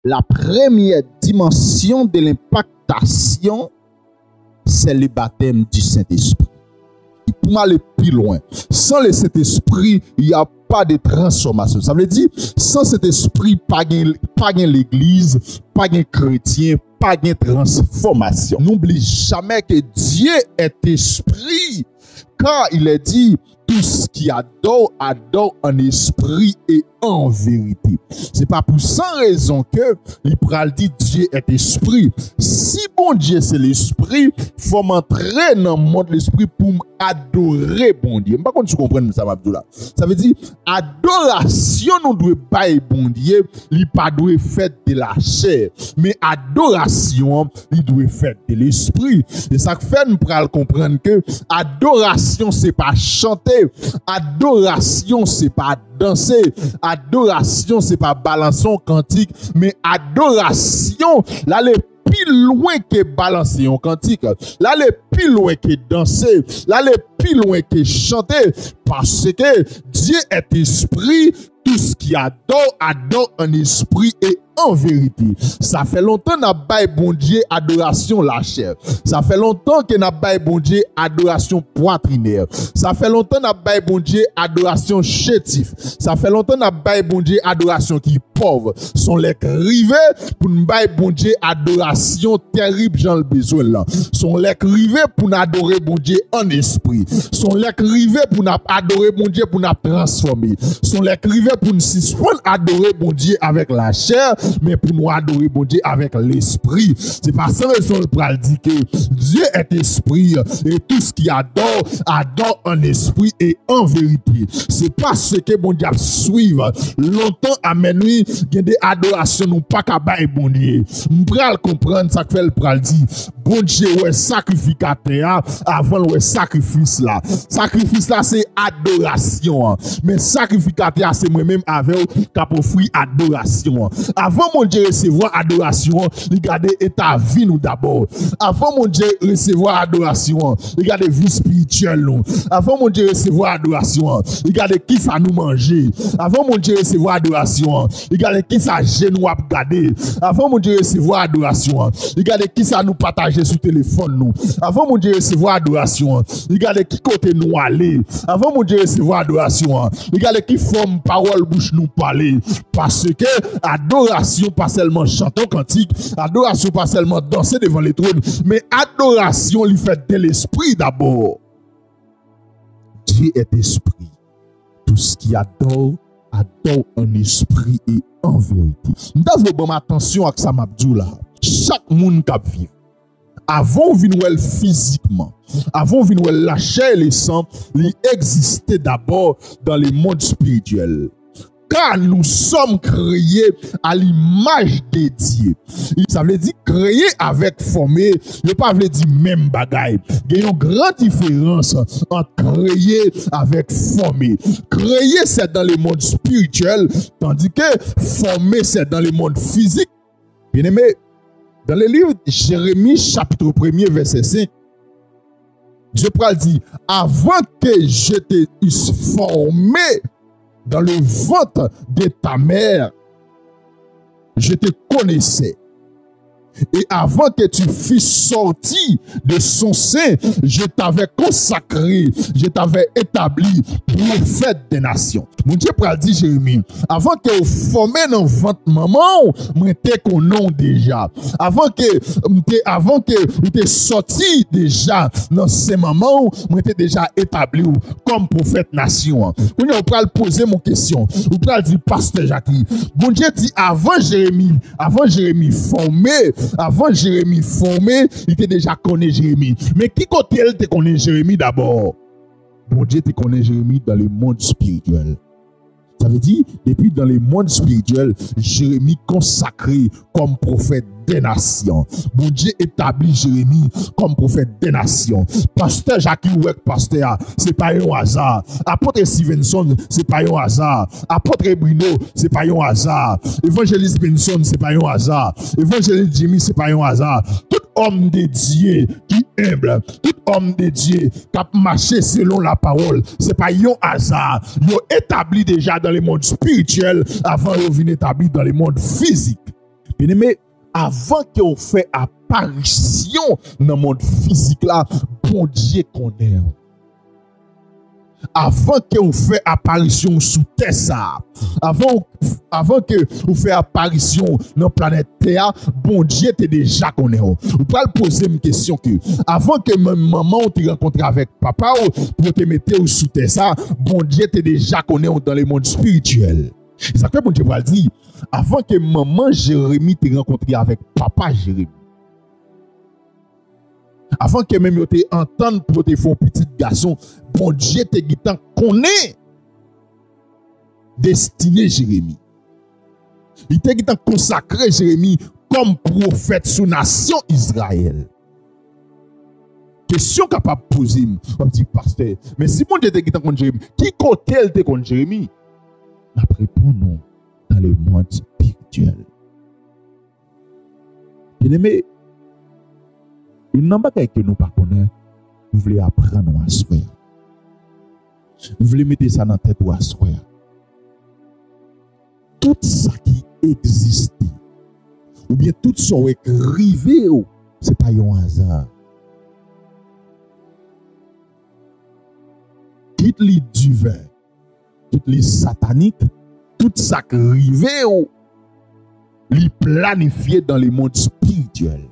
La première dimension de l'impactation, c'est le baptême du Saint-Esprit. Pour m'aller plus loin, sans le Saint-Esprit, il n'y a pas de transformation. Ça veut dire, sans cet esprit, pas de l'église, pas de chrétien, pas de transformation. N'oublie jamais que Dieu est esprit, car il est dit, tout ce qui adore, adore en esprit et en vérité. C'est pas pour sans raison que l'Ipral dit Dieu est esprit. Si bon Dieu c'est l'esprit, faut m'entrer dans le monde de l'esprit pour adorer bon Dieu. Par contre, tu comprends ça, Abdoula. Ça veut dire, adoration, nous devons pas bon Dieu, il pas doit faire de la chair. Mais adoration, il doit faire de l'esprit. Et ça fait nous comprendre que adoration, c'est pas chanter. Adoration, c'est pas danser. Adoration, c'est pas balancer un cantique. Mais adoration, là, les plus loin que balancer un cantique. Là, les plus loin que danser. Là, les plus loin que chanter. Parce que Dieu est esprit. Tout ce qui adore, adore en esprit et en vérité. Ça fait longtemps que n'a pas bon Dieu adoration la chair. Ça fait longtemps que n'a pas bon Dieu adoration poitrinaire. Ça fait longtemps que n'a pas bon Dieu adoration chétif. Ça fait longtemps que n'a pas bon Dieu adoration qui pauvre. Sont les rivés pour nous bon Dieu adoration terrible j'en le besoin là. Sont les rivés pour nous adorer bon Dieu en esprit. Sont les rivés pour nous adorer bon Dieu pour nous transformer. Sont les rivés pour nous suspendre adorer bon Dieu avec la chair, mais pour nous adorer bon Dieu avec l'esprit. C'est pas sans raison le pral dit que Dieu est esprit et tout ce qui adore, adore en esprit et en vérité. C'est pas ce que bon Dieu suivre. Longtemps à minuit, il y a des adorations nous pas capable bon Dieu. M'pral comprendre ça que fait le pral dit. Bon Dieu ouais sacrificateur avant le sacrifice là. Sacrifice là c'est adoration. Mais sacrificateur c'est moi-même avec qui offrir adoration. Avant mon Dieu recevoir adoration, regardez état vie nous d'abord. Avant mon Dieu recevoir adoration, regardez vie spirituelle nous. Avant mon Dieu recevoir adoration, regardez qui ça nous manger. Avant mon Dieu recevoir adoration, regardez qui ça genou à regarder. Avant mon Dieu recevoir adoration, regardez qui ça nous partager sur téléphone nous. Avant mon Dieu recevoir adoration, regardez qui côté nous aller. Avant mon Dieu recevoir adoration, regardez qui forme parole bouche nous parler. Parce que adoration pas seulement chanter cantique, adoration pas seulement danser devant les trônes, mais adoration lui fait de l'esprit d'abord. Dieu est esprit. Tout ce qui adore, adore en esprit et en vérité. Nous devons bonne attention à ça m'abdou là. Chaque monde qui vit avant vinouel physiquement, avant vinouel la chair et le sang, il existait d'abord dans le monde spirituel. Car nous sommes créés à l'image de Dieu. Ça veut dire créer avec formé, ne pas veut dire même bagaille. Il y a une grande différence entre créer avec formé. Créer c'est dans le monde spirituel, tandis que former c'est dans le monde physique. Bien aimé, dans le livre Jérémie chapitre 1er verset 5, Dieu dit, avant que je t'ai formé dans le ventre de ta mère, je te connaissais. Et avant que tu fusses sorti de son sein, je t'avais consacré, je t'avais établi prophète des nations. Mon Dieu pral dit Jérémie, avant que vous formez dans votre maman, moi t'es qu'on nom déjà. Avant que vous t'es sorti déjà dans ces mamans, moi t'es déjà établi comme prophète nation. On pral poser mon question. Vous pral dire pasteur Jackie. Mon Dieu dit avant Jérémie formé, il était déjà connu Jérémie. Mais qui côté elle te connaît Jérémie d'abord? Bon Dieu te connaît Jérémie dans le monde spirituel. Ça veut dire, depuis dans le monde spirituel, Jérémie consacré comme prophète des nations. Bon Dieu établit Jérémie comme prophète des nations. Pasteur Jacques Ouek, pasteur, c'est pas un hasard. Apôtre Stevenson, c'est pas un hasard. Apôtre Bruno, c'est pas un hasard. Évangéliste Benson, c'est pas un hasard. Évangéliste Jimmy, c'est pas un hasard. Tout homme de Dieu qui humble, tout homme de Dieu qui a marché selon la parole, c'est pas un hasard. Ils ont établi déjà dans le monde spirituel avant de venir établir dans le monde physique. Bien aimé, avant que vous fait apparition dans le monde physique là, bon Dieu connaît. Avant que vous fait apparition sous terre ça, avant que vous fait apparition dans la planète Terre, bon Dieu te déjà connaît. Vous pouvez poser une question que avant que maman te rencontre avec papa pour te mettre sous terre ça, bon Dieu te déjà connaît dans le monde spirituel. C'est ça que bon Dieu va dire. Avant que maman Jérémie te rencontre avec papa Jérémie. Avant que même te entende pour te faire un petit garçon, bon Dieu te guitant connaît destiné Jérémie. Il te guitant consacré Jérémie comme prophète sous nation Israël. Question capable de poser, on dit pasteur, mais si bon Dieu te guitant contre Jérémie, qui côté elle te contre Jérémie? La réponse non, dans le monde spirituel. Bien aimé, une nombre que nous ne connaissons pas, nous voulons apprendre à soi. Nous voulons mettre ça dans la tête à soi. Tout ça qui existe, ou bien tout ça qui est arrivé, ce n'est pas un hasard. Tout les divin, tout les sataniques, tout ça qui est arrivé, les planifié dans le monde spirituel.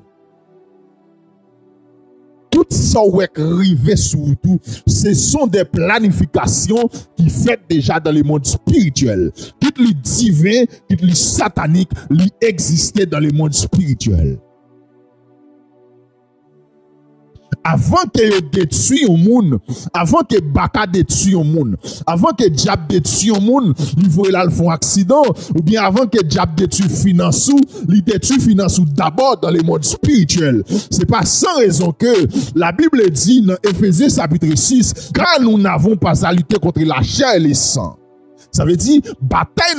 Tout ça qui est arrivé surtout, ce sont des planifications qui sont déjà dans le monde spirituel. Tout les divins, tout les sataniques, ils existaient dans le monde spirituel. Avant que détruise le monde, avant que Baka détruise le monde, avant que Diable détruise le monde, il faut là un accident, ou bien avant que Diable détruise finance, il détruit finance d'abord dans le monde spirituel. C'est pas sans raison que la Bible dit dans Éphésiens chapitre 6, car nous n'avons pas à lutter contre la chair et le sang. Ça veut dire, bataille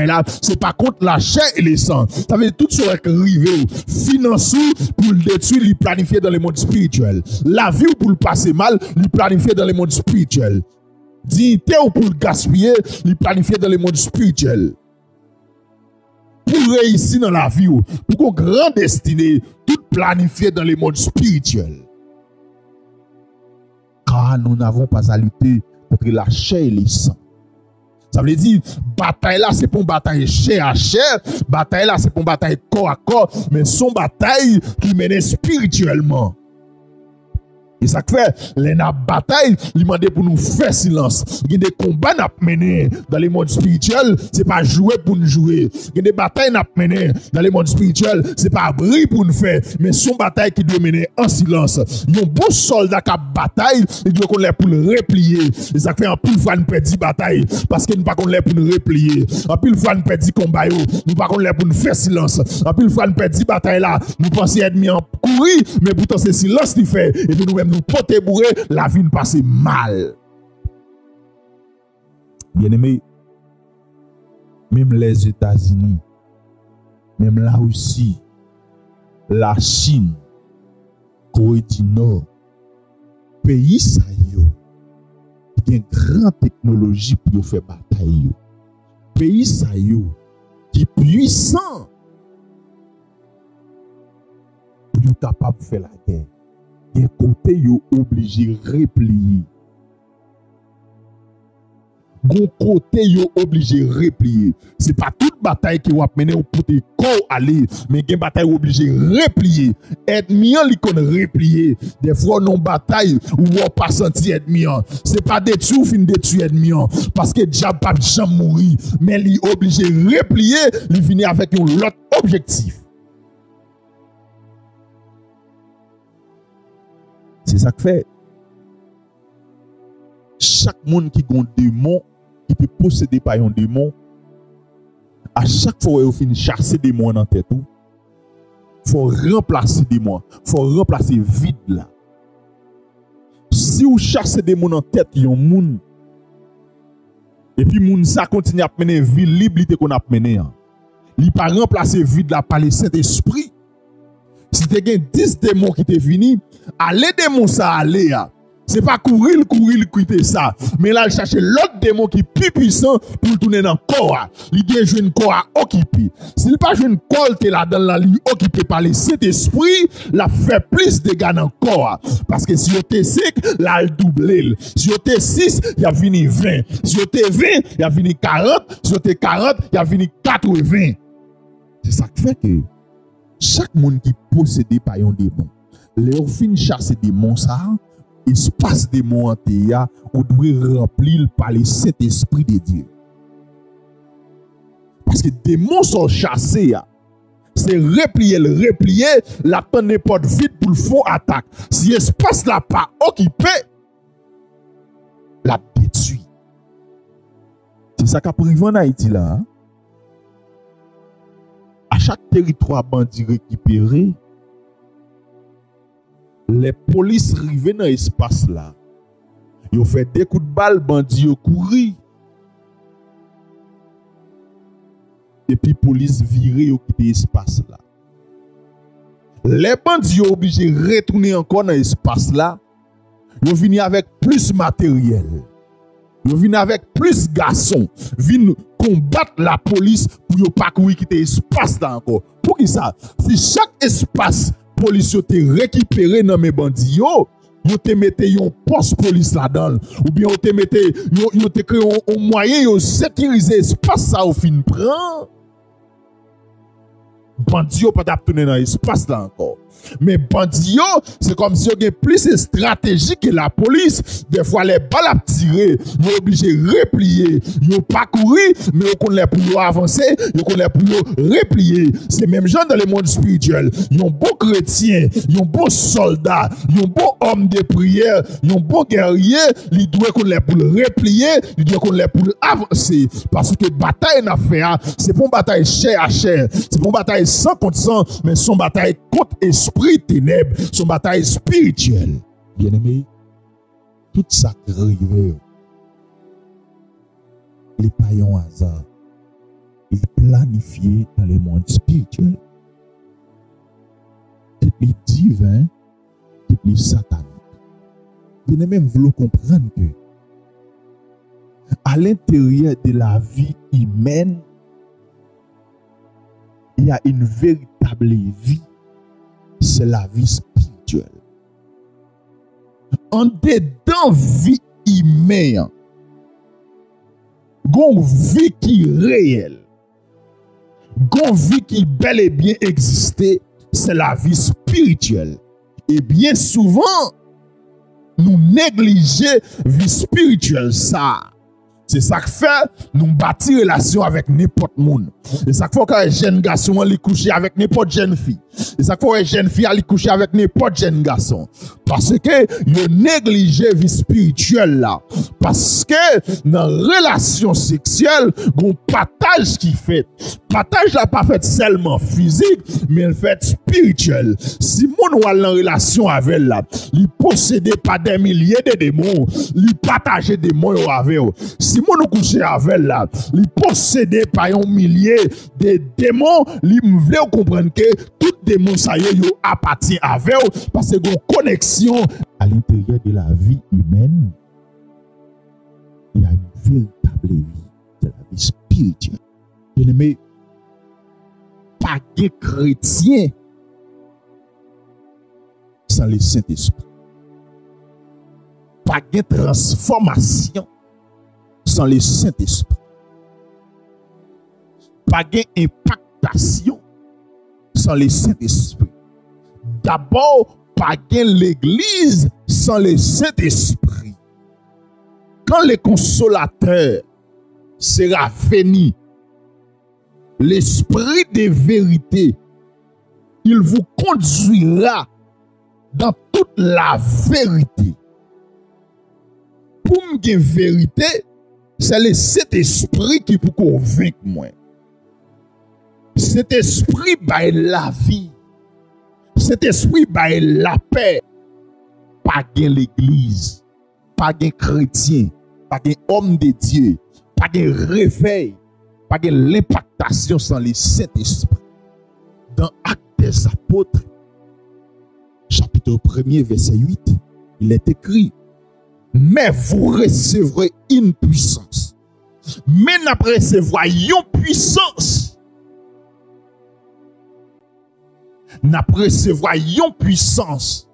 là, c'est pas contre la chair et le sang. Ça veut dire, tout ce qui est arrivé, finance pour le détruire, le planifier dans le monde spirituel. La vie pour le passer mal, le planifier dans le monde spirituel. Dignité ou pour le gaspiller, le planifier dans le monde spirituel. Pour réussir dans la vie, pour qu'on grande destinée, tout planifié dans le monde spirituel. Car nous n'avons pas à lutter contre la chair et le sang. Ça veut dire, bataille là, c'est pas une bataille chair à chair, bataille là, c'est pas une bataille corps à corps, mais son bataille qui mène spirituellement. Et ça fait, les batailles, il demande pour nous faire silence. Il y a des combats à mener dans le monde spirituel, c'est pas jouer pour nous jouer. Il y a des batailles à mener dans le monde spirituel, c'est pas abri pour nous faire, mais son bataille qui doit mener en silence. Il y a un bon soldat qui a bataille, il doit qu'on l'ait pour le replier. Et ça fait un pile fois nous perdre bataille, parce que nous pas qu'on l'ait pour nous replier. Un pile fois nous perdre combat, nous pas qu'on l'ait pour nous faire silence. Un pile fois nous perdre bataille là, nous pensons être mis en courir, mais pourtant c'est silence qui fait, et puis nous-mêmes nous porter bourré, la vie nous passe mal. Bien aimé, même les États-Unis, même la Russie, la Chine, Corée du Nord, pays ça yo, qui a une grande technologie pour faire bataille. Pays ça yo, qui est puissant pour capable de faire la guerre. Et côté yo obligé replier. Gon côté yo obligé replier. C'est pas toute bataille qui va mener au pour te aller, mais gen bataille obligé replier. Ennemi li kon replier. Des fois non bataille ou pas senti ennemi. C'est pas détruire ou fin détruire ennemi parce que diable pas jamais mourir, mais li obligé replier, li venir avec un autre objectif. C'est ça que fait. Chaque monde qui a un démon, qui peut posséder par un démon, à chaque fois qu'il finit chasser des démons dans la tête, il faut remplacer des démons. Il faut remplacer vide là. Si vous chassez des démons dans la tête, il y a un monde. Et puis, moun ça continue à mener vie libre qu'on a mené. Il ne pas remplacer vide là par le Saint-Esprit. Si tu as 10 démons qui te venu, allez démons ça aller. C'est pas courir, quitter ça. Mais là, il cherche l'autre démon qui est plus puissant pour le tourner dans le corps. Il doit jouer un corps à occuper. S'il pas jouer une colle, là dans la ligne occupé par le Saint-Esprit, la fait plus de dégâts dans le corps. Parce que si vous êtes 5, là, il double. Si vous êtes 6, il a fini 20. Si vous êtes 20, il a fini 40. Si vous êtes 40, il a fini 80. C'est ça qui fait que chaque monde qui possède par un démon, leur fin chasser des démons, ça, espace de montéa ou doit remplir par le Saint-Esprit de Dieu. Parce que des démons sont chassés, c'est replier, la tonne n'est pas vide pour le fond attaque. Si l'espace là pas occupé, la détruit. C'est ça qu'a privé en Haïti là. À chaque territoire bandit récupéré, les polices arrivent dans l'espace là. Ils ont fait des coups de balle, bandits ont couru. Et puis police virée ont quitté l'espace là. Les bandits ont obligé de retourner encore dans l'espace là. Ils ont venu avec plus matériel. Ils ont venu avec plus garçons. Ils viennent combattre la police pour ne pas courir quitter l'espace là encore. Pour qui ça? Si chaque espace police te récupéré dans mes bandits yo te mettez un poste police là-dedans ou bien te mettez yo te créé un moyen yo sécuriser espace ça au fin prend bandits yo pas tourner dans l'espace là encore. Mais bandits, c'est comme si il y a plus de stratégie que la police. Des fois, les balles à tirer, ils sont obligés de replier. Ils n'ont pas couru, mais ils connaissent pour avancer, ils connaissent pour replier. C'est même gens dans le monde spirituel. Ils ont beaux chrétiens, ils ont beaux soldats, ils ont beaux hommes de prière, ils ont beaux guerriers. Ils doivent connaître pour replier, ils doivent connaître pour avancer. Parce que bataille n'a fait, c'est pas une bataille chair à chair, c'est pas une bataille sang contre sang, mais c'est une bataille contre esprit ténèbres, son bataille spirituelle. Bien aimé, tout ça qui arrive, les païens hasard, ils planifient dans le monde spirituel. Et puis divin, et puis satanique. Bien aimé, vous voulez comprendre que à l'intérieur de la vie humaine, il y a une véritable vie. C'est la vie spirituelle. En dedans vie humaine, gon vie qui réelle, gon vie qui bel et bien existait, c'est la vie spirituelle. Et bien souvent, nous négligeons vie spirituelle ça. C'est ça qui fait nous bâtir relation avec n'importe monde. C'est ça qui fait qu'un jeune garçon aller coucher avec n'importe jeune fille. C'est ça qui fait qu'une jeune fille aller coucher avec n'importe jeune garçon. Parce que il néglige la vie spirituelle là. Parce que dans la relation sexuelle, on partage qui fait. Partage là pas fait seulement physique, mais elle fait spirituel. Si mon ou en relation avec là, il possédait pas des milliers de démons, il partageait des démons avec. Si mon ou couché avec là, il possédait pas un millier de démons, il voulait comprendre que tout démon ça y est appartient avec parce que une connexion à l'intérieur de la vie humaine. Il y a une véritable vie, de la vie spirituelle. Bien-aimé, pas de chrétien sans le Saint-Esprit. Pas de transformation sans le Saint-Esprit. Pas d'impactation sans le Saint-Esprit. D'abord, pas l'église sans le Saint-Esprit. Quand le consolateur sera venu, l'esprit de vérité, il vous conduira dans toute la vérité. Pour me dire vérité, c'est le Saint-Esprit qui peut convaincre moi. Cet esprit baille la vie. Cet esprit baille la paix. Pas gain l'église, pas gain chrétien, pas gain homme de Dieu, pas gain réveil, pas gain l'impactation sans le Saint-Esprit. Dans Actes des Apôtres, chapitre 1er, verset 8, il est écrit: mais vous recevrez une puissance. Mais n'a recevoir une puissance. N'a recevoir une puissance.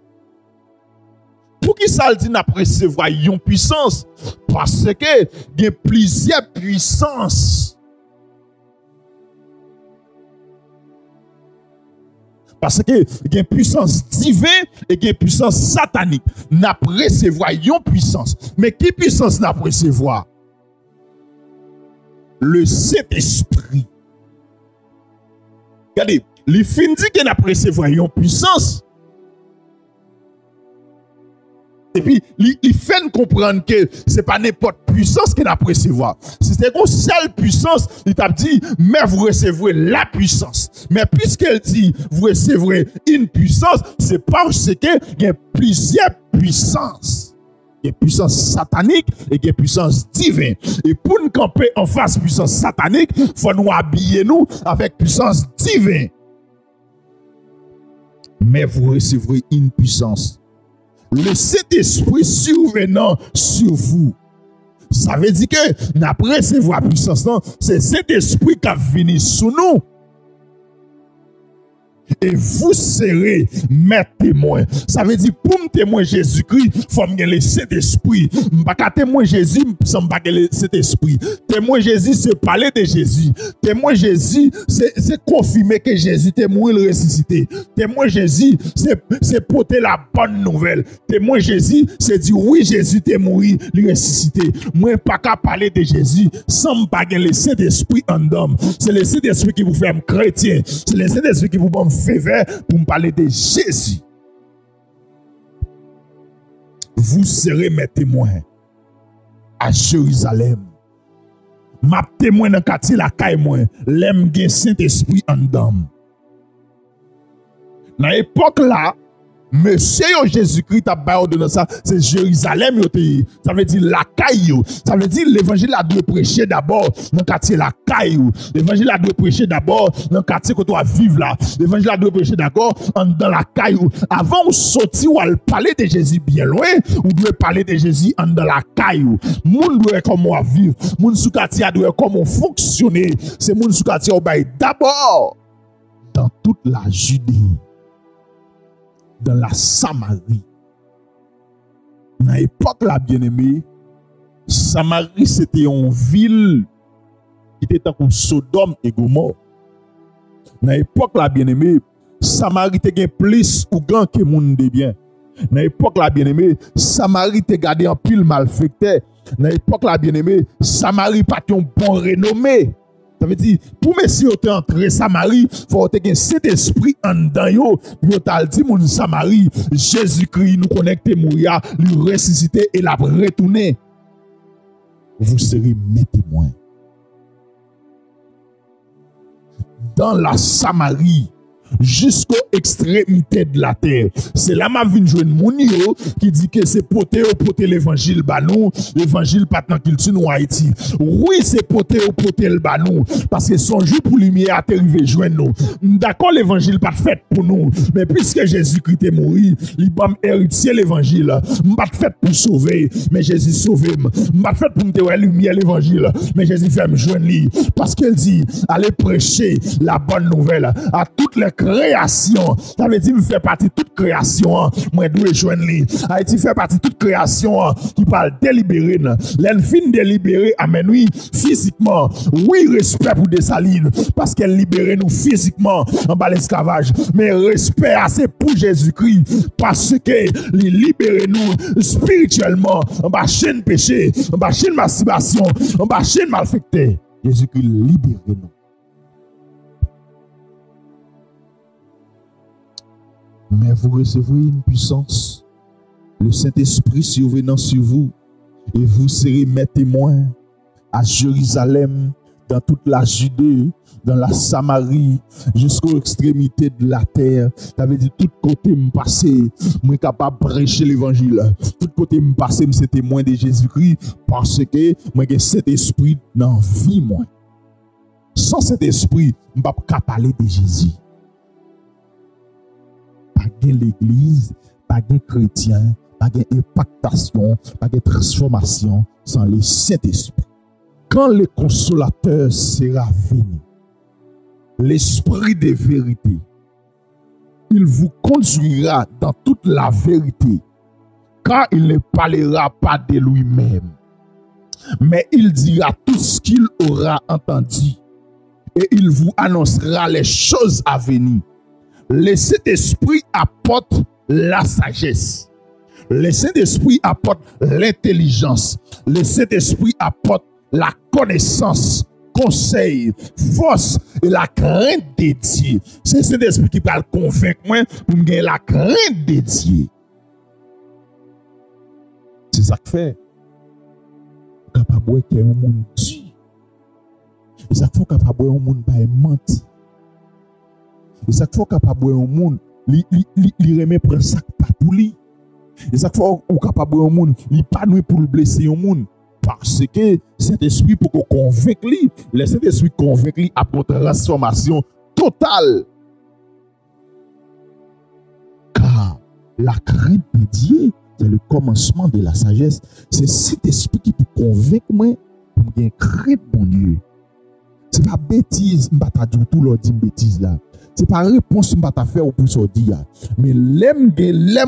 Pour qui ça dit n'a recevoir une puissance? Parce que il y a plusieurs puissances. Parce que il y a une puissance divine et il y a une puissance satanique. N'a recevoir une puissance. Mais qui puissance n'a recevoir? Le Saint-Esprit. Regardez, les fins dit qu'il n'a recevoir une puissance. Et puis, il fait comprendre que ce n'est pas n'importe puissance qu'il a recevoir. Si c'était une seule puissance, il t'a dit, mais vous recevrez la puissance. Mais puisqu'elle dit, vous recevrez une puissance, c'est parce qu'il y a plusieurs puissances. Il y a puissance satanique et il y a puissance divine. Et pour nous camper en face de puissance satanique, il faut nous habiller nous avec puissance divine. Mais vous recevrez une puissance. Le Saint-Esprit survenant sur vous. Ça veut dire que, n'après recevoir puissance, c'est Saint-Esprit qui a venu sur nous. Et vous serez mes témoins. Ça veut dire, pour me témoin Jésus-Christ, il faut me gagner le Saint-Esprit. Je ne peux pas témoin Jésus sans me gagner le Saint-Esprit. Témoin Jésus, c'est parler de Jésus. Témoin Jésus, c'est confirmer que Jésus est mort et ressuscité. Témoin Jésus, c'est porter la bonne nouvelle. Témoin Jésus, c'est dire oui, Jésus est mort et ressuscité. Moi, je ne peux pas parler de Jésus sans me gagner le Saint-Esprit en homme. C'est le Saint-Esprit qui vous fait un chrétien. C'est le Saint-Esprit qui vous fait faveur pour me parler de Jésus. Vous serez mes témoins à Jérusalem. Ma témoin dans le quartier la caille moi, l'aime gen Saint-Esprit en dame. Dans l'époque là, Monsieur Jésus-Christ a baillé ça, c'est Jérusalem. Ça veut dire la caillou. Ça veut dire l'évangile a dû prêcher d'abord dans le quartier la caillou. L'évangile a dû prêcher d'abord dans le quartier que tu vas vivre là. L'évangile a dû prêcher d'abord dans la caillou. Avant de sortir ou à parler de Jésus bien loin, ou doit parler de Jésus dans la caillou. Moun doit comment vivre. Moun sous quartier doit comment fonctionner. C'est moun sous quartier d'abord dans toute la Judée. Dans la Samarie. Dans l'époque là, bien-aimé, Samarie c'était une ville qui était comme Sodome et Gomorrhe. Dans l'époque là, bien-aimé, Samarie était plus ou grand que monde de bien. Dans l'époque là, bien-aimé, Samarie était gardé en pile malfecté. Dans l'époque là, bien-aimé, Samarie pas un bon renommé. Ça veut dire, pour messieurs qui entrer Samarie, il faut que cet esprit en dedans yo, puis on dit mon Samarie, Jésus-Christ nous connecter mourir, lui ressusciter et la retourner. Vous serez mes témoins. Dans la Samarie, jusqu'aux extrémités de la terre. C'est là ma vie jouer mon yo qui dit que c'est porter l'évangile banou, l'évangile pas tant qu'il tue nous Haïti. Oui, c'est porter le banou parce que son jour pour lumière a arrivé joindre nous. D'accord, l'évangile pas fait pour nous, mais puisque Jésus-Christ est mort, il va héritier l'évangile. Pas fait pour sauver, mais Jésus sauver. Pas fait pour me faire lumière l'évangile, mais Jésus fait me joindre lui parce qu'il dit allez prêcher la bonne nouvelle à toutes les création. Ça veut dire, me fait partie de toute création. Moi, je dois joindre lui. Haïti fait partie de toute création qui parle délibéré. L'enfin délibéré amène oui physiquement. Oui, respect pour Dessalines parce qu'elle libère nous physiquement en bas l'esclavage. Mais respect assez pour Jésus-Christ parce que il libère nous spirituellement en bas chaîne péché, en bas chaîne masturbation, en bas chaîne malfecté. Jésus-Christ libère nous. Mais vous recevrez une puissance, le Saint-Esprit survenant sur vous, et vous serez mes témoins à Jérusalem, dans toute la Judée, dans la Samarie, jusqu'aux extrémités de la terre. Ça veut dire, tout côté me passer, moi capable de prêcher l'évangile. Tout côté me passer, je suis témoin de Jésus-Christ, parce que moi j'ai cet esprit dans la vie, moi. Sans cet esprit, je ne peux pas parler de Jésus. Pas de l'église, pas de chrétien, pas d'impactation, pas de transformation sans le Saint-Esprit. Quand le consolateur sera venu, l'Esprit de vérité, il vous conduira dans toute la vérité, car il ne parlera pas de lui-même, mais il dira tout ce qu'il aura entendu, et il vous annoncera les choses à venir. Le Saint-Esprit apporte la sagesse. Le Saint-Esprit apporte l'intelligence. Le Saint-Esprit apporte la connaissance, conseil, force et la crainte de Dieu. C'est le Saint-Esprit qui va le convaincre moi pour me gagner la crainte de Dieu. C'est ça que fait. Capable que un monde dit. Et ça fait capable un monde pas menti. Et ça fait capable un monde li remet prendre sac pas pour lui. Et ça fait ou capable un monde li pas nous pour le blesser un monde parce que cet esprit pour qu'on convainque lui, le Saint-Esprit convainc lui à une transformation totale. Car la crainte de Dieu, c'est le commencement de la sagesse. C'est cet esprit qui peut convaincre moi pour me craindre mon Dieu. C'est pas bêtise, m'bata dit tout l'autre dit bêtise là. C'est pas réponse m'bata faire pour ça dire. Mais l'aime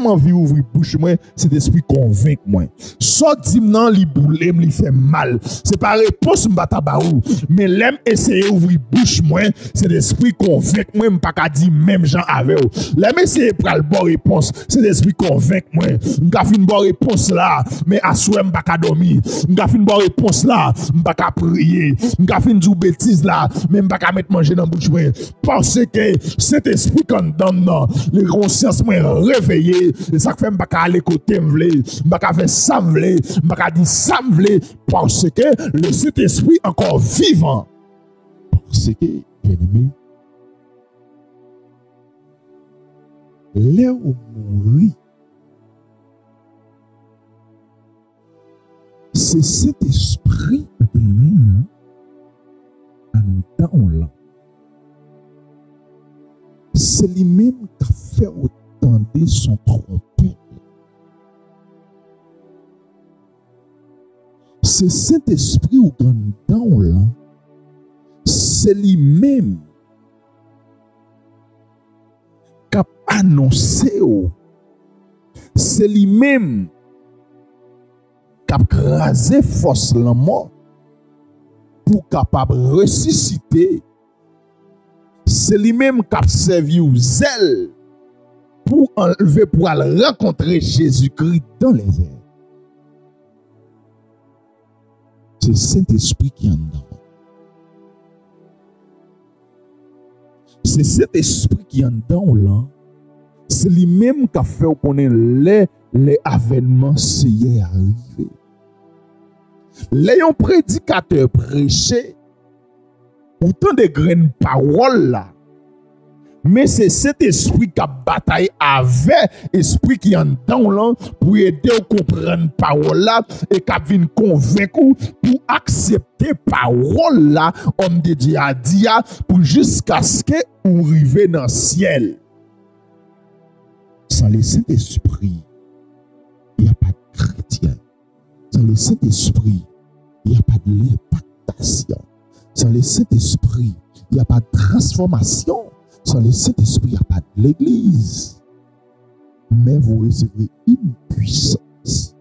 envie ouvrir bouche moi, cet esprit convainc moi. Soit dit nan li boulem li fait mal. C'est pas réponse m'bata baou, mais l'aime essayer ouvrir bouche moi, cet esprit convainc moi m'pa ka dire même gens avec ou. L'aime essayer pral bon réponse, cet esprit convainc moi. M'ka fin bon réponse là, mais asoué m'pa ka dormir. M'ka fin bon réponse là, m'pa ka prier. M'ka fin dou bêtise là, mais m'pa ka mettre manger dans bouche moi. Parce que cet esprit quand dans les consciences moi réveillé, et ça fait m'pa ka aller côté m'vle, m'pa ka faire ça m'vle, m'pa ka dire ça m'vle parce que le Saint-Esprit encore vivant. Parce que bien aimé, là où mourir, c'est cet esprit en là. C'est lui-même qui a fait entendre son trompette. C'est cet esprit ou dans là. C'est lui-même qui a annoncé. C'est lui-même qui a crasé force la mort pour capable ressusciter. C'est lui-même qui a servi aux zèle pour enlever, pour aller rencontrer Jésus-Christ dans les airs. C'est Saint-Esprit qui est en dedans. C'est cet esprit qui est en dedans là. C'est lui-même qui a fait connaître les avènements c'est arrivé. Les prédicateurs prêchaient autant de graines paroles là. Mais c'est cet esprit qui a bataillé avec l'esprit qui est en dedans là pour aider à comprendre parole là et qui a venu convaincre pour accepter parole là, homme de Dieu a dit pour jusqu'à ce que vous arrivez dans le ciel. Sans le Saint-Esprit, il n'y a pas de chrétien. Sans le Saint-Esprit, il n'y a pas de l'impactation. Sans le Saint-Esprit, il n'y a pas de transformation. Sans le Saint-Esprit, il n'y a pas de l'église. Mais vous recevrez une puissance.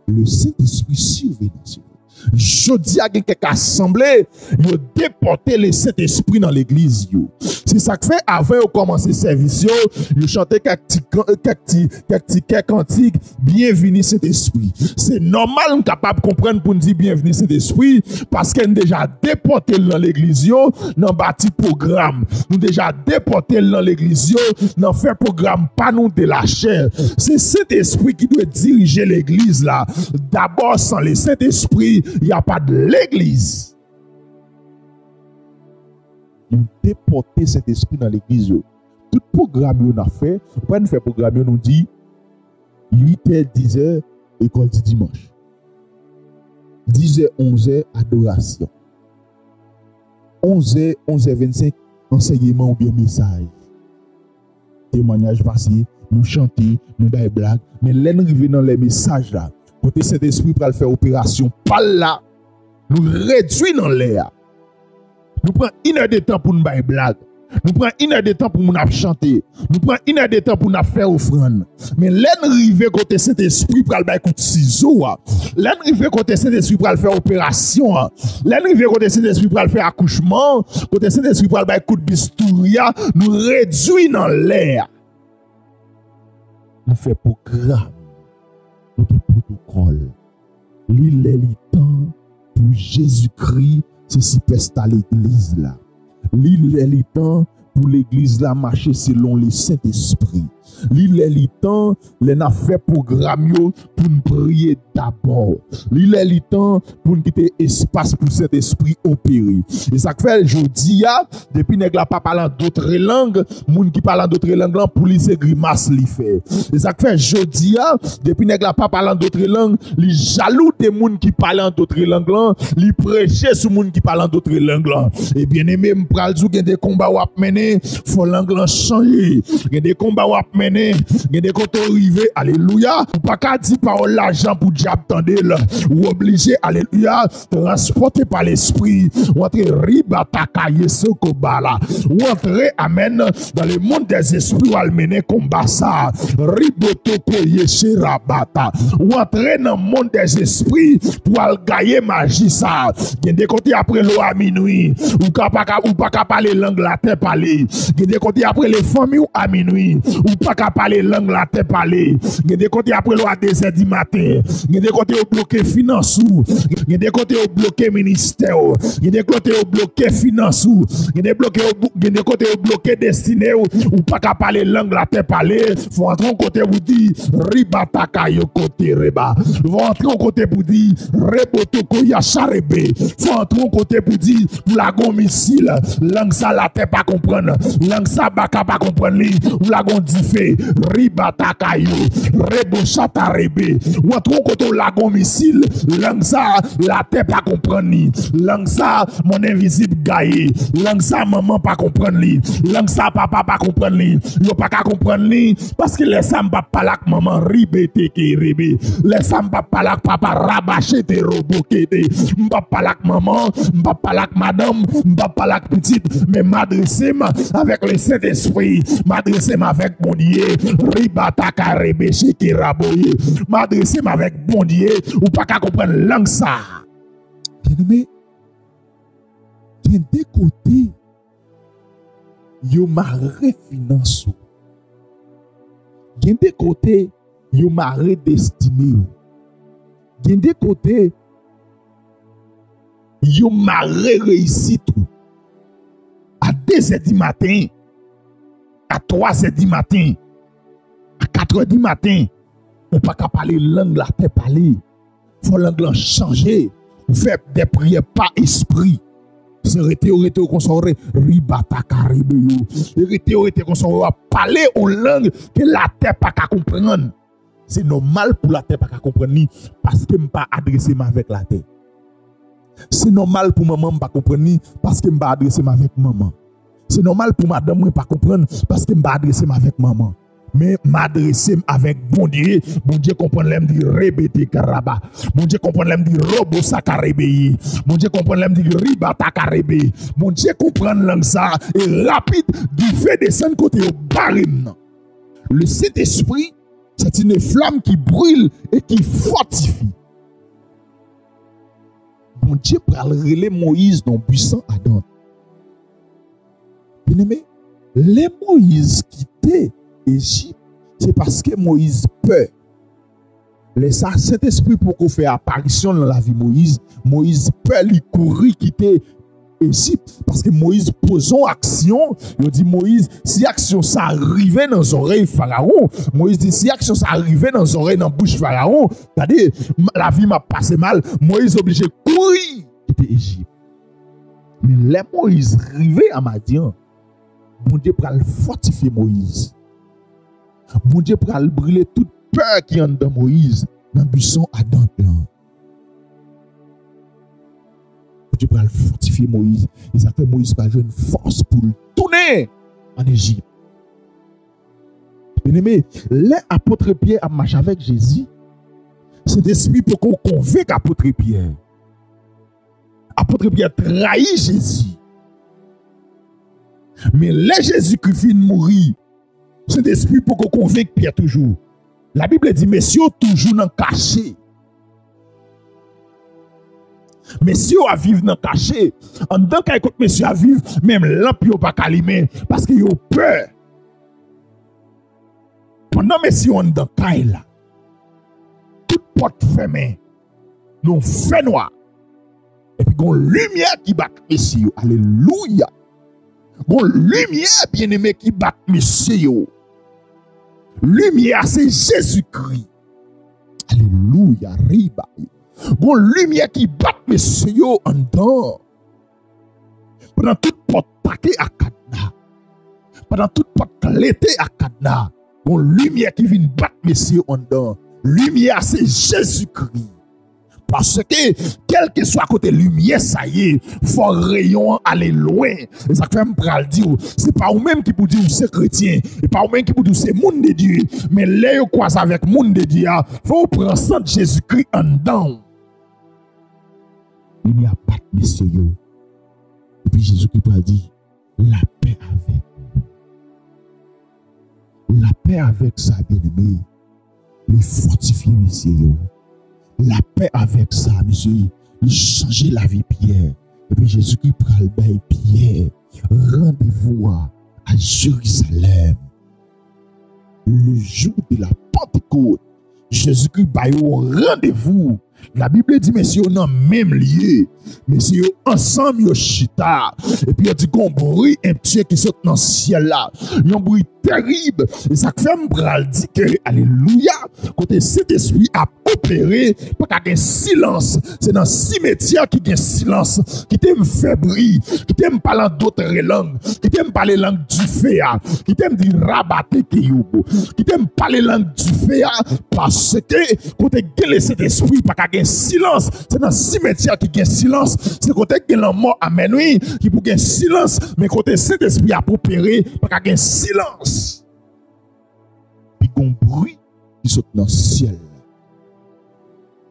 Le Saint-Esprit surveille sur vous. Je dis à quelqu'un qui a assemblé, il déporté le Saint-Esprit dans l'église. C'est ça que fait avant de commencer le service, il chantait quelques cantiques, bienvenue Saint-Esprit. C'est normal, nous capable de comprendre pour nous dire bienvenue Saint-Esprit, parce qu'on a déjà déporté dans l'église, nous avons bâti programme. Nous déjà déporté dans l'église, nous avons fait programme, pas nous de la chair. C'est Saint-Esprit qui doit diriger l'église là. D'abord, sans le Saint-Esprit, il n'y a pas de l'église. Nous déporter cet esprit dans l'église. Tout programme qu'on a fait, on fait programme, nous dit 8h, 10h, école du dimanche. 10h, 11h, adoration. 11h, 11h25, enseignement ou bien message. Témoignage passé, nous chanter, nous bailler blague, mais l'en arriver dans les messages là, côté Saint-Esprit pour faire opération, pas là, nous réduit dans l'air. Nous prenons 1 heure de temps pour nous bailler blague. Nous prenons 1 heure de temps pour nous chanter. Nous prenons 1 heure de temps pour nous faire offrande. Mais l'en arrivé côté Saint-Esprit pour aller coup de ciseau. L'en arrivé côté Saint-Esprit pour aller faire opération. L'en arrivé côté Saint-Esprit pour aller faire accouchement. Côté Saint-Esprit pour aller coup de bistouria. Nous réduisons dans l'air. Nous faisons programme. Nous faisons protocole. L'île est temps pour Jésus-Christ se s'y à l'église là. L'île est temps pour l'église là marcher selon le Saint-Esprit. L'île est temps, les n'a fait programme pour nous prier d'abord. L'île est temps pour nous quitter espace pour cet esprit opérer. Et ça fait aujourd'hui, depuis nèg la pas parlant d'autres langues, moun qui parlant d'autres langues là pour lui c'est grimace li fait. Et ça fait aujourd'hui, depuis nèg la pas parlant d'autres langues, li jaloux des moun qui parlant d'autres langues là, li prêcher sur moun qui parlant d'autres langues là. Et bien aimé m'pral djou gen des combats ou ap mener, faut langue là changer. Gen des combats ou ap mener, gen des côtés arrivé, alléluia, ou pas qu'à dire parole l'argent pour diable tendel, ou obligé, alléluia, transporter par l'esprit, ou entrer riba takaye sokobala, ou entrer, amen, dans le monde des esprits, ou almener combat ça, ribotoko yeshe rabata, ou entrer dans le monde des esprits, pour al gagner magie ça, gen des côtés après l'eau à minuit, ou pas qu'à parler langue la terre parler, gen des côtés après les familles à minuit, ou pas qu'à parler langue la terre parler, gen des côtés après l'eau à 2h du matin, gen des côtés au bloqué finance, gen des côtés au bloqué ministère, gen des côtés au bloqué finance, gen des côtés au bloqué destiné, ou pas qu'à parler langue la terre parler, faut entrer au côté vous dire ribataka yo côté reba, faut entrer au côté pour dire rebotoko ya charebe, faut entrer au côté pour dire pour la gon missile, langue ça la terre pas comprendre, langue ça baka pas comprendre li, ou la gon diffé, ribataka yo, rebochata rebe, ou entrer au côté la gon missile, langue ça la terre pas comprendre li, langue ça mon invisible gaillé, langue ça maman pas comprendre li, langue ça papa pas comprendre li, yo pas ka comprendre li, parce que les femmes pas parler avec maman ribete ki rebe, les femmes pas parler avec papa rabaché te robokete, m'pa parler avec maman, m'pa parler avec madame, m'pa parler avec petite, mais m'adresser avec le Saint-Esprit, m'adresser avec mon Dieu, ribata ka rebe ki raboye, m'adresser avec bon Dieu, ou pas ka comprendre langue ça. Bien-aimé, il y a des côtés, yo marre finance. Il y a des côtés, yo marre destiné. Il y a des côtés, yo marre réussite. À 2h du matin, à 3h du matin, à 4h du matin, on ne peut pas parler langue la terre parler. Faut langue changer. Vous faites des prières par esprit. C'est arrêté qu'on s'en ribata caribé. Arrêté qu'on s'en parler en langue que la terre pas qu'à comprendre. C'est normal pour la terre pas qu'à comprendre parce que je ne pas adresser avec la terre. C'est normal pour maman pas comprendre parce que je ne pas adresser avec maman. C'est normal pour madame ne pas comprendre parce que je ne pas adresser avec maman. Mais m'adresser avec bon Dieu comprend l'aime dit rebete karaba, bon Dieu comprend l'aime dit robo sakarebe, bon Dieu comprend l'aime dit ribata karebe, bon Dieu comprend langue ça et rapide du fait descendre côté au barim. Le Saint-Esprit, c'est une flamme qui brûle et qui fortifie. Bon Dieu pral relé Moïse dans buisson Adam. Bien aimé, les Moïse quitté Égypte, c'est parce que Moïse peur. Le Saint-Esprit pour qu'on fait apparition dans la vie Moïse peur, il courir quitter Égypte parce que Moïse pose en action. Il dit Moïse, si action ça arrivait dans les oreilles Pharaon, Moïse dit si action ça arrivait dans les oreilles dans bouche Pharaon, c'est-à-dire la vie m'a passé mal, Moïse obligé de courir quitter Égypte. Mais les Moïse arrivé à Madian, bon Dieu pour fortifier Moïse. Bon Dieu pour brûler toute peur qui est dans Moïse, dans le buisson Adam. Bon Dieu pour fortifier Moïse. Et ça fait Moïse pas une force pour tourner en Égypte. Bien-aimé, les apôtres Pierre a marché avec Jésus. Cet esprit pour qu'on convainque apôtre Pierre. Apôtre Pierre trahit Jésus. Mais les Jésus-Christ finit de mourir. Cet esprit pour qu'on convainque Pierre toujours. La Bible dit, messieurs, toujours dans le caché. Messieurs à vivre dans le caché. En tant qu'écoute messieurs à vivre, même lampe n'a pas calimé parce qu'ils ont peur. Pendant messieurs on est dans le caille là. Toute porte fermée. Nous fait noir. Et puis une lumière qui bat messieurs. Alléluia. Une lumière bien-aimé qui bat messieurs. Lumière c'est Jésus-Christ. Alléluia. Riba. Bon lumière qui bat messieurs en dedans. Pendant toute porte taquée à cadenas. Pendant toute porte clétée à cadenas. Bon lumière qui vient battre messieurs en dedans. Lumière c'est Jésus-Christ. Parce que, quel que soit côté lumière, ça y est, faut rayon aller loin. Et ça fait me dire, c'est pas vous-même qui vous dire c'est chrétien, et pas vous-même qui vous dire c'est monde de Dieu, mais là, vous croisez avec monde de Dieu, faut prendre sang de Jésus-Christ en dedans. Il n'y a pas de messieurs. Et puis Jésus-Christ a dit, la paix avec vous. La paix avec ça, bien-aimé, les fortifier, messieurs. La paix avec ça, monsieur, il changeait la vie Pierre. Et puis Jésus-Christ prend le bain Pierre. Rendez-vous à Jérusalem. Le jour de la Pentecôte, Jésus-Christ bat un rendez-vous. La Bible dit, messieurs, dans le même lieu, messieurs, ensemble, yo chita. Et puis, il dit qu'on bruit un petit qui saute dans le ciel là. Un bruit terrible. Et ça fait me dit que, alléluia, côté cet esprit a opéré, pas qu'il y ait silence. C'est dans le cimetière qu'il y a silence, qui t'aime faire bruit, qui t'aime parler d'autres langues, qui t'aime parler langue du féa, qui t'aime dire rabatter qui t'aime parler langue du féa, parce que, côté gueule cet esprit, pas qu'il y ait silence. C'est dans le cimetière qu'il y a silence. C'est côté qu'il y a mort à minuit, qui pour qu'il y ait silence, mais côté cet esprit a opéré, pas qu'il y ait silence. Puis un bruit qui saute dans le ciel.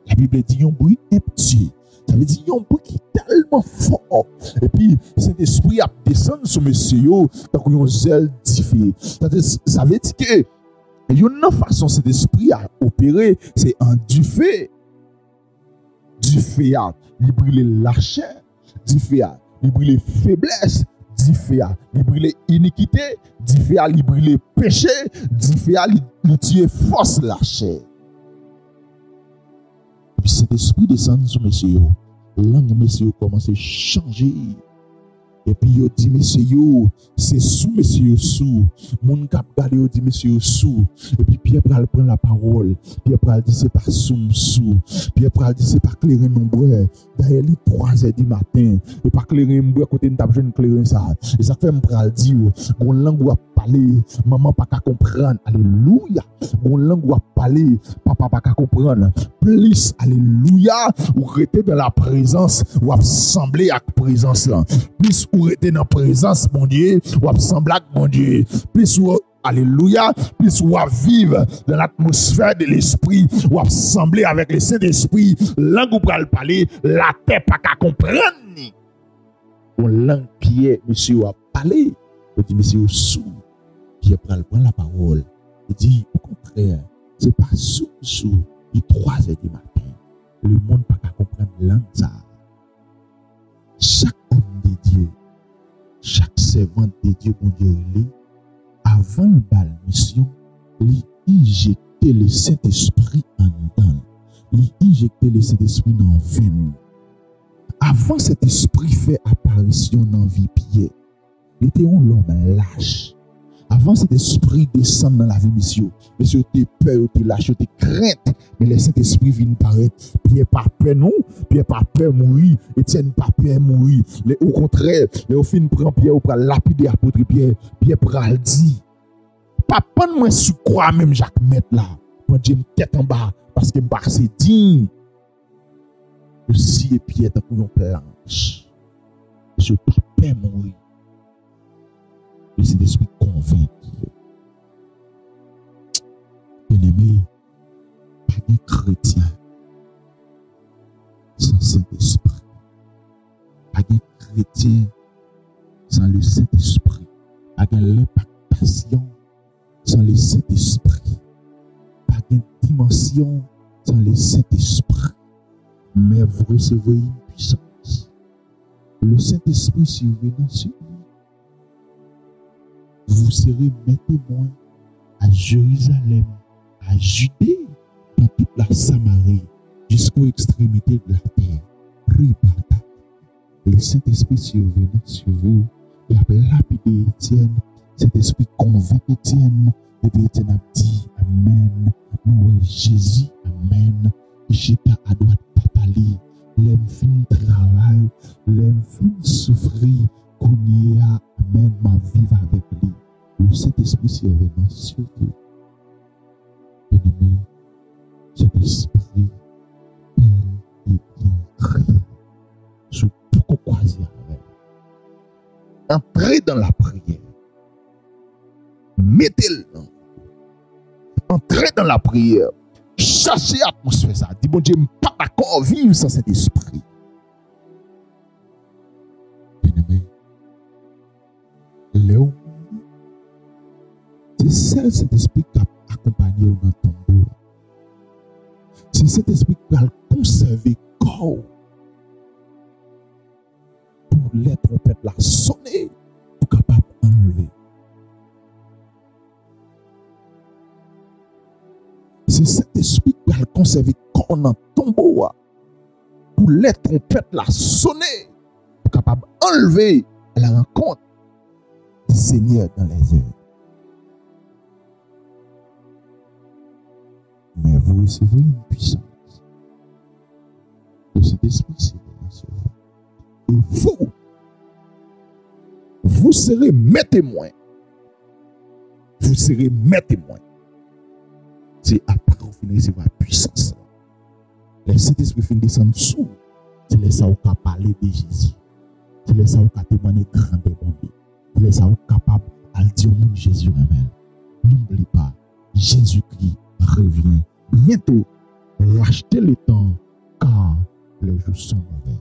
La Bible dit un bruit petit. Ça veut dire un bruit qui est tellement fort. Et puis cet esprit a descendu sur monsieur, tant qu'on zèle diffé. Ça veut dire que une façon cet esprit a opéré, c'est en du fait. Du fait à il brûle la chair, du fait à il brûle faiblesse, du fait à il brûle iniquité, du fait à il brûle péché, du fait à il tuer force la chair. Et puis cet esprit descend sur messieurs, langue messieurs commence à changer. Et puis il dit messieurs, c'est sous messieurs sous. Mon cap garde dit messieurs sous. Et puis Pierre prend la parole. Pierre dit c'est pas sous. Pierre dit c'est pas clairin nombreux. D'ailleurs il 3h du matin. Et pas clairin nombreux côté n't'a jeune clairin ça. Et ça fait me pral dire mon langue va parler, maman pas qu'à comprendre. Alléluia. Mon langue va parler, papa pas qu'à comprendre. Plus alléluia, ou rester dans la présence ou assembler à la présence là. Plus ou rester dans la présence mon Dieu, ou assembler avec mon Dieu. Plus ou alléluia, plus ou vivre dans l'atmosphère de l'esprit, ou assembler avec le Saint-Esprit, langue ou pral parler, la tête pas qu'à comprendre. On langue Pierre, monsieur a parlé. Il dit monsieur sous. Pierre prend la parole. Il dit au contraire, c'est pas sous. Il 3h du matin. Le monde pas qu'à comprendre langue ça. Chaque homme de Dieu, chaque servante de Dieu, mon Dieu, avant le bal mission, il injectait le Saint-Esprit en dedans. Il injectait le Saint-Esprit dans la veine. Avant cet esprit fait apparition dans la vie Pierre, il était un homme lâche. Avant cet esprit descend dans la vie, monsieur t'es peur, t'es lâche, t'es crainte. Mais le Saint-Esprit vient paraître. Pierre pas peur, non? Pierre pas peur mourir. Étienne pas peur mourir. Au contraire, au fin prend Pierre ou prend lapider apôtre Pierre. Pierre prend dit. Pas prendre moi sous croix même Jacques mettre là. Pour dire tête en bas. Parce que m'pas c'est digne. Si et Pierre dans une planche. Monsieur pas peur mourir. Le Saint-Esprit convainc. chrétien sans Saint-Esprit. Pas de chrétien sans le Saint-Esprit. Pas de l'impactation sans le Saint-Esprit. Pas de dimension sans le Saint-Esprit. Mais vous recevez une puissance. Le Saint-Esprit survenant sur vous. Vous serez mes témoins à Jérusalem, à Judée, dans toute la Samarie, jusqu'aux extrémités de la terre. Ribata. Le Saint-Esprit survenant sur vous. Il a lapidé Étienne. Cet esprit convainc Étienne. Et puis Étienne a dit Amen. Oui, Jésus, Amen. J'étais à droite, papa li. L'aime fin travail, l'aime fin souffrir. Qu'on y a, Amen, ma vivre avec lui. Le Saint-Esprit survenant sur vous. Bien-aimé, cet esprit bel et bien créé. Je peux croiser avec. Entrez dans la prière. Mettez-le. Entrez dans la prière. Chassez l'atmosphère. Ça. Dis bon Dieu, je ne suis pas d'accord vivre sans cet esprit. Bien-aimé, Léo, c'est seul cet esprit qui a accompagné dans le tombeau. C'est cet esprit qui a conservé le corps. Pour les trompettes la sonner, pour capable enlever. C'est cet esprit qui a conservé le corps dans le tombeau. Pour les trompettes la sonner, pour capable enlever à la rencontre du Seigneur dans les heures. Mais vous recevrez une puissance de cet esprit sur vous. Et vous serez mes témoins. Vous serez mes témoins. C'est après vous finissez votre puissance. Le Saint-Esprit finit descendre sous. C'est les ça qui parler de Jésus. C'est les ça qui témoigner grande bonté. C'est les ça capable à dire au Jésus Amen. N'oubliez pas, Jésus-Christ revient bientôt. Rachetez le temps car les jours sont mauvais.